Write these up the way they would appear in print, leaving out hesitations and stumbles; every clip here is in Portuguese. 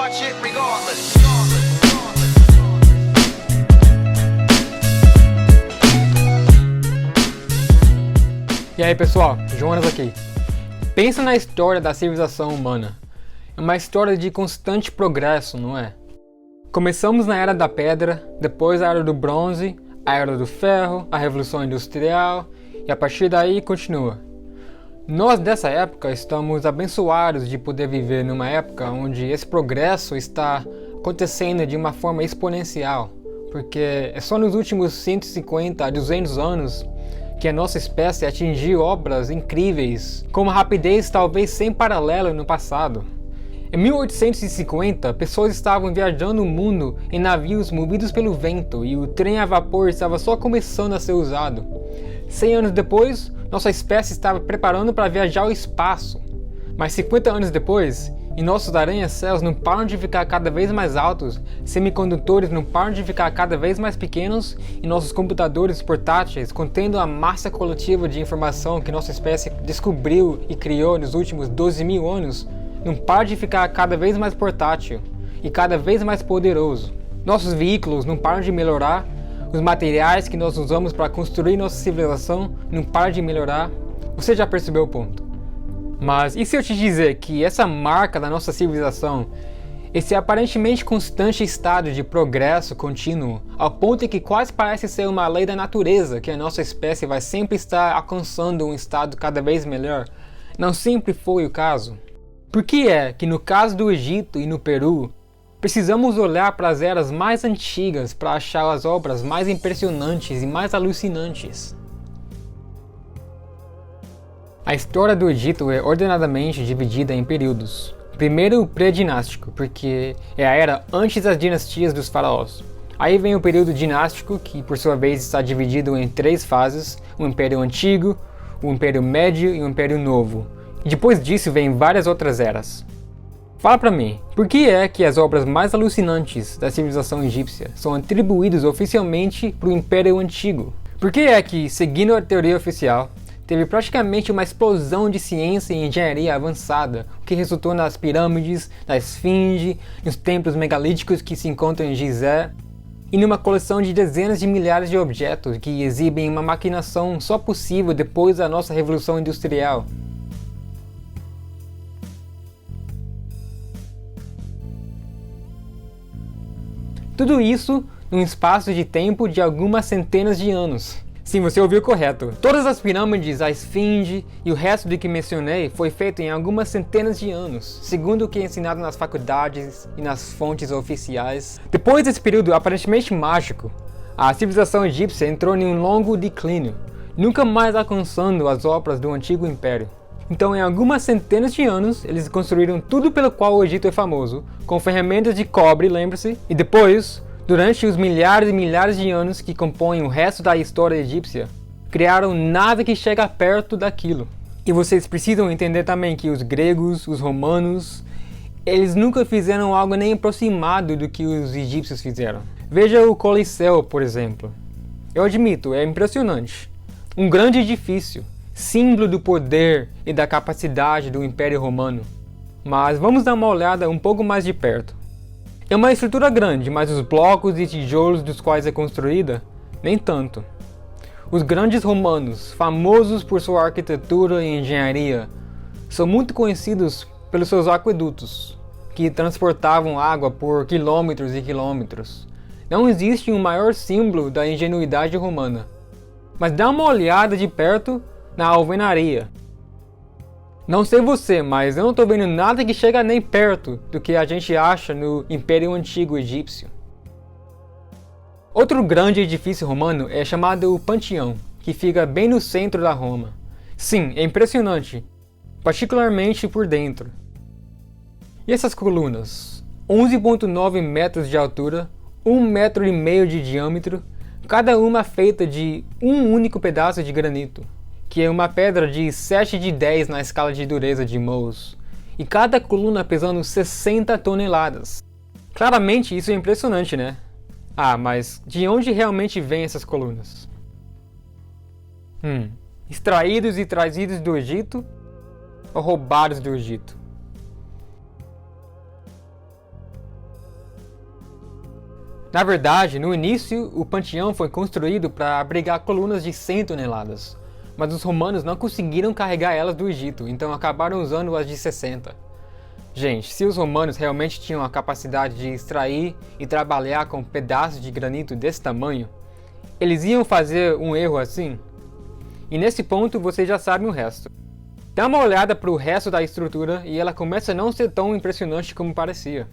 watch it regardless. E aí pessoal, Jonas aqui. Pensa na história da civilização humana. É uma história de constante progresso, não é? Começamos na Era da Pedra, depois a Era do Bronze, a Era do Ferro, a Revolução Industrial e a partir daí continua. Nós dessa época estamos abençoados de poder viver numa época onde esse progresso está acontecendo de uma forma exponencial, porque é só nos últimos 150 a 200 anos que a nossa espécie atingiu obras incríveis, com uma rapidez talvez sem paralelo no passado. Em 1850, pessoas estavam viajando o mundo em navios movidos pelo vento e o trem a vapor estava só começando a ser usado. 100 anos depois, nossa espécie estava preparando para viajar ao espaço. Mas 50 anos depois, e nossos arranha-céus não param de ficar cada vez mais altos, semicondutores não param de ficar cada vez mais pequenos, e nossos computadores portáteis, contendo a massa coletiva de informação que nossa espécie descobriu e criou nos últimos 12 mil anos, não para de ficar cada vez mais portátil e cada vez mais poderoso. Nossos veículos não param de melhorar, os materiais que nós usamos para construir nossa civilização não param de melhorar. Você já percebeu o ponto? Mas e se eu te dizer que essa marca da nossa civilização, esse aparentemente constante estado de progresso contínuo, ao ponto em que quase parece ser uma lei da natureza que a nossa espécie vai sempre estar alcançando um estado cada vez melhor, não sempre foi o caso? Por que é que no caso do Egito e no Peru, precisamos olhar para as eras mais antigas para achar as obras mais impressionantes e mais alucinantes? A história do Egito é ordenadamente dividida em períodos. Primeiro o pré-dinástico, porque é a era antes das dinastias dos faraós. Aí vem o período dinástico, que por sua vez está dividido em 3 fases: o Império Antigo, o Império Médio e o Império Novo. E depois disso vem várias outras eras. Fala pra mim, por que é que as obras mais alucinantes da civilização egípcia são atribuídas oficialmente para o Império Antigo? Por que é que, seguindo a teoria oficial, teve praticamente uma explosão de ciência e engenharia avançada, o que resultou nas pirâmides, na esfinge, nos templos megalíticos que se encontram em Gizé, e numa coleção de dezenas de milhares de objetos que exibem uma maquinação só possível depois da nossa Revolução Industrial? Tudo isso num espaço de tempo de algumas centenas de anos. Sim, você ouviu correto. Todas as pirâmides, a esfinge e o resto do que mencionei foi feito em algumas centenas de anos, segundo o que é ensinado nas faculdades e nas fontes oficiais. Depois desse período aparentemente mágico, a civilização egípcia entrou em um longo declínio, nunca mais alcançando as obras do antigo império. Então, em algumas centenas de anos, eles construíram tudo pelo qual o Egito é famoso, com ferramentas de cobre, lembre-se, e depois, durante os milhares e milhares de anos que compõem o resto da história egípcia, criaram nada que chega perto daquilo. E vocês precisam entender também que os gregos, os romanos, eles nunca fizeram algo nem aproximado do que os egípcios fizeram. Veja o Coliseu, por exemplo. Eu admito, é impressionante. Um grande edifício, símbolo do poder e da capacidade do Império Romano. Mas vamos dar uma olhada um pouco mais de perto. É uma estrutura grande, mas os blocos e tijolos dos quais é construída, nem tanto. Os grandes romanos, famosos por sua arquitetura e engenharia, são muito conhecidos pelos seus aquedutos, que transportavam água por quilômetros e quilômetros. Não existe um maior símbolo da ingenuidade romana. Mas dá uma olhada de perto na alvenaria. Não sei você, mas eu não estou vendo nada que chega nem perto do que a gente acha no Império Antigo Egípcio. Outro grande edifício romano é chamado o Panteão, que fica bem no centro da Roma. Sim, é impressionante, particularmente por dentro. E essas colunas? 11,9 metros de altura, 1,5 metro de diâmetro, cada uma feita de um único pedaço de granito, que é uma pedra de 7 de 10 na escala de dureza de Mohs, e cada coluna pesando 60 toneladas. Claramente isso é impressionante, né? Ah, mas de onde realmente vêm essas colunas? Extraídos e trazidos do Egito ou roubados do Egito? Na verdade, no início, o panteão foi construído para abrigar colunas de 100 toneladas, mas os romanos não conseguiram carregar elas do Egito, então acabaram usando as de 60. Gente, se os romanos realmente tinham a capacidade de extrair e trabalhar com pedaços de granito desse tamanho, eles iam fazer um erro assim? E nesse ponto você já sabe o resto. Dá uma olhada para o resto da estrutura e ela começa a não ser tão impressionante como parecia.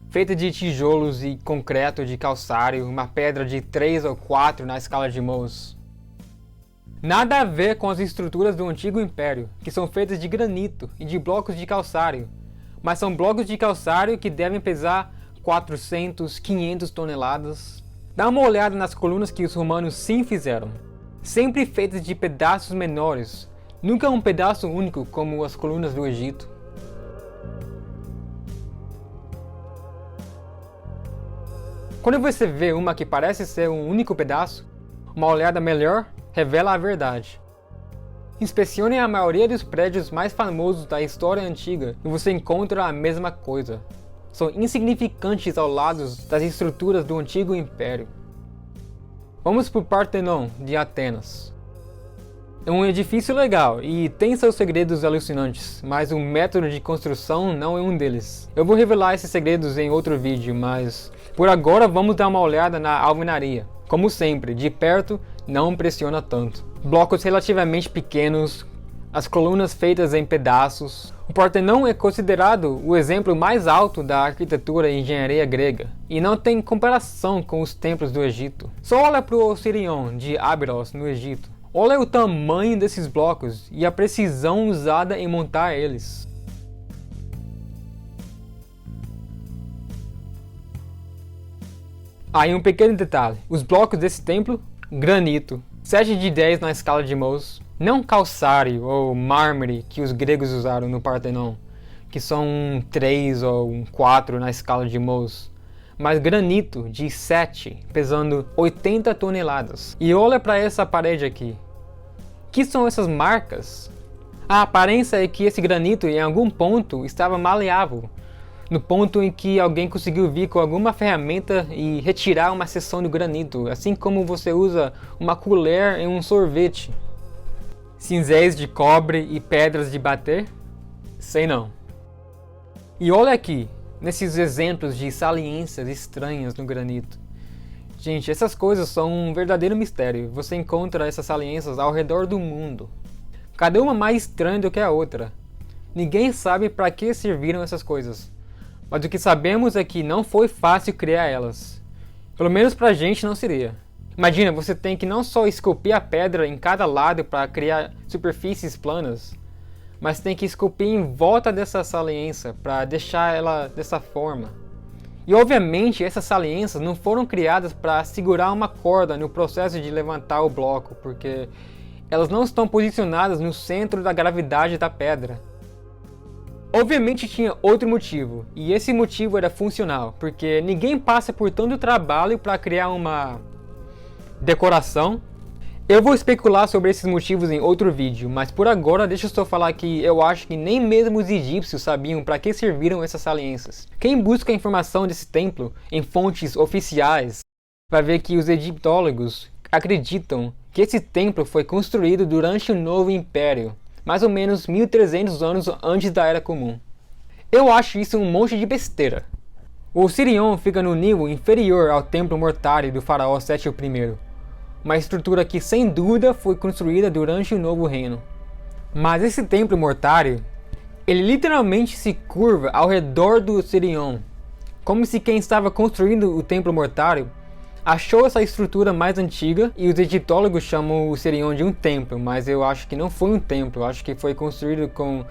Feita de tijolos e concreto de calcário, uma pedra de 3 ou 4 na escala de Mohs. Nada a ver com as estruturas do Antigo Império, que são feitas de granito e de blocos de calcário, mas são blocos de calcário que devem pesar 400, 500 toneladas. Dá uma olhada nas colunas que os romanos sim fizeram, sempre feitas de pedaços menores, nunca um pedaço único como as colunas do Egito. Quando você vê uma que parece ser um único pedaço, uma olhada melhor revela a verdade. Inspecione a maioria dos prédios mais famosos da história antiga e você encontra a mesma coisa. São insignificantes ao lado das estruturas do Antigo Império. Vamos para o Partenon de Atenas. É um edifício legal e tem seus segredos alucinantes, mas o método de construção não é um deles. Eu vou revelar esses segredos em outro vídeo, mas por agora vamos dar uma olhada na alvenaria. Como sempre, de perto não impressiona tanto. Blocos relativamente pequenos, as colunas feitas em pedaços. O Partenon é considerado o exemplo mais alto da arquitetura e engenharia grega, e não tem comparação com os templos do Egito. Só olha para o Osirion de Abydos no Egito. Olha o tamanho desses blocos e a precisão usada em montar eles. Aí um pequeno detalhe, os blocos desse templo, granito, 7 de 10 na escala de Mohs, não calcário ou mármore que os gregos usaram no Partenon, que são um 3 ou um 4 na escala de Mohs, mas granito de 7, pesando 80 toneladas. E olha para essa parede aqui. Que são essas marcas? A aparência é que esse granito em algum ponto estava maleável, no ponto em que alguém conseguiu vir com alguma ferramenta e retirar uma seção do granito, assim como você usa uma colher em um sorvete. Cinzéis de cobre e pedras de bater? Sei não. E olha aqui, nesses exemplos de saliências estranhas no granito. Gente, essas coisas são um verdadeiro mistério. Você encontra essas saliências ao redor do mundo. Cada uma mais estranha do que a outra. Ninguém sabe para que serviram essas coisas. Mas o que sabemos é que não foi fácil criar elas. Pelo menos pra gente não seria. Imagina, você tem que não só esculpir a pedra em cada lado para criar superfícies planas, mas tem que esculpir em volta dessa saliência para deixar ela dessa forma. E obviamente essas saliências não foram criadas para segurar uma corda no processo de levantar o bloco, porque elas não estão posicionadas no centro da gravidade da pedra. Obviamente tinha outro motivo, e esse motivo era funcional, porque ninguém passa por tanto trabalho para criar uma decoração. Eu vou especular sobre esses motivos em outro vídeo, mas por agora deixa eu só falar que eu acho que nem mesmo os egípcios sabiam para que serviram essas saliências. Quem busca a informação desse templo em fontes oficiais vai ver que os egiptólogos acreditam que esse templo foi construído durante o Novo Império, mais ou menos 1300 anos antes da Era Comum. Eu acho isso um monte de besteira. O Osirion fica no nível inferior ao templo mortário do faraó Seti I, uma estrutura que sem dúvida foi construída durante o Novo Reino. Mas esse templo mortário, ele literalmente se curva ao redor do Osirion, como se quem estava construindo o templo mortário achou essa estrutura mais antiga, e os egiptólogos chamam o Osirion de um templo, mas eu acho que não foi um templo, eu acho que foi construído com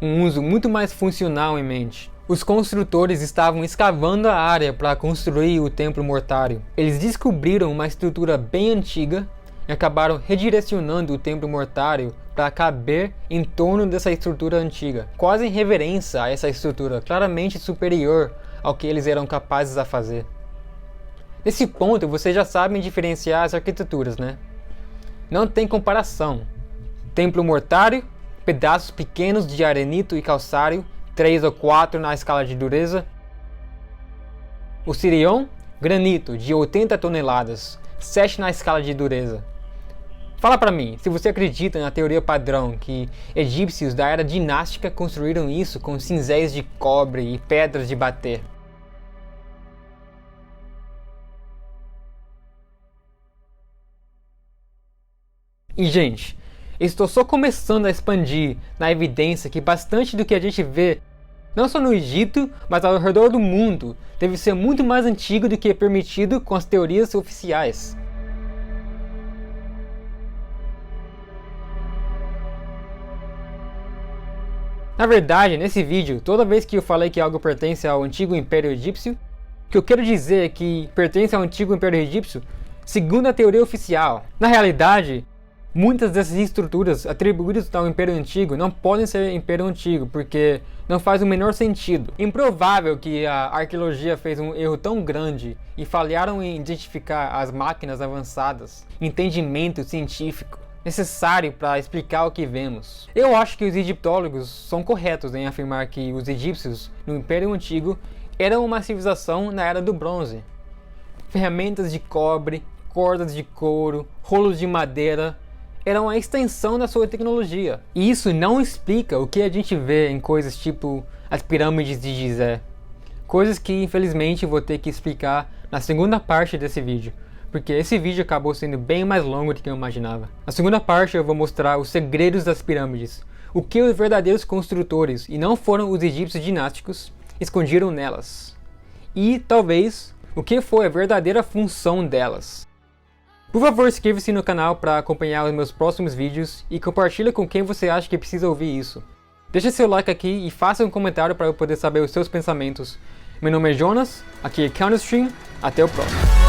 um uso muito mais funcional em mente. Os construtores estavam escavando a área para construir o templo mortário. Eles descobriram uma estrutura bem antiga e acabaram redirecionando o templo mortário para caber em torno dessa estrutura antiga, quase em reverência a essa estrutura, claramente superior ao que eles eram capazes a fazer. Nesse ponto, vocês já sabem diferenciar as arquiteturas, né? Não tem comparação. Templo mortário, pedaços pequenos de arenito e calcário, 3 ou 4 na escala de dureza. Osirion, Granito de 80 toneladas, 7 na escala de dureza. Fala pra mim, se você acredita na teoria padrão que egípcios da era dinástica construíram isso com cinzéis de cobre e pedras de bater. E gente, estou só começando a expandir na evidência que bastante do que a gente vê, não só no Egito, mas ao redor do mundo, deve ser muito mais antigo do que é permitido com as teorias oficiais. Na verdade, nesse vídeo, toda vez que eu falei que algo pertence ao antigo Império Egípcio, o que eu quero dizer é que pertence ao antigo Império Egípcio segundo a teoria oficial. Na realidade, muitas dessas estruturas atribuídas ao Império Antigo não podem ser Império Antigo, porque não faz o menor sentido. Improvável que a arqueologia fez um erro tão grande e falharam em identificar as máquinas avançadas, entendimento científico necessário para explicar o que vemos. Eu acho que os egiptólogos são corretos em afirmar que os egípcios no Império Antigo eram uma civilização na Era do Bronze. Ferramentas de cobre, cordas de couro, rolos de madeira eram a extensão da sua tecnologia. E isso não explica o que a gente vê em coisas tipo as pirâmides de Gizé. Coisas que infelizmente vou ter que explicar na segunda parte desse vídeo, porque esse vídeo acabou sendo bem mais longo do que eu imaginava. Na segunda parte eu vou mostrar os segredos das pirâmides, o que os verdadeiros construtores, e não foram os egípcios dinásticos, esconderam nelas. E, talvez, o que foi a verdadeira função delas. Por favor, inscreva-se no canal para acompanhar os meus próximos vídeos e compartilhe com quem você acha que precisa ouvir isso. Deixe seu like aqui e faça um comentário para eu poder saber os seus pensamentos. Meu nome é Jonas, aqui é Counterstream, até o próximo.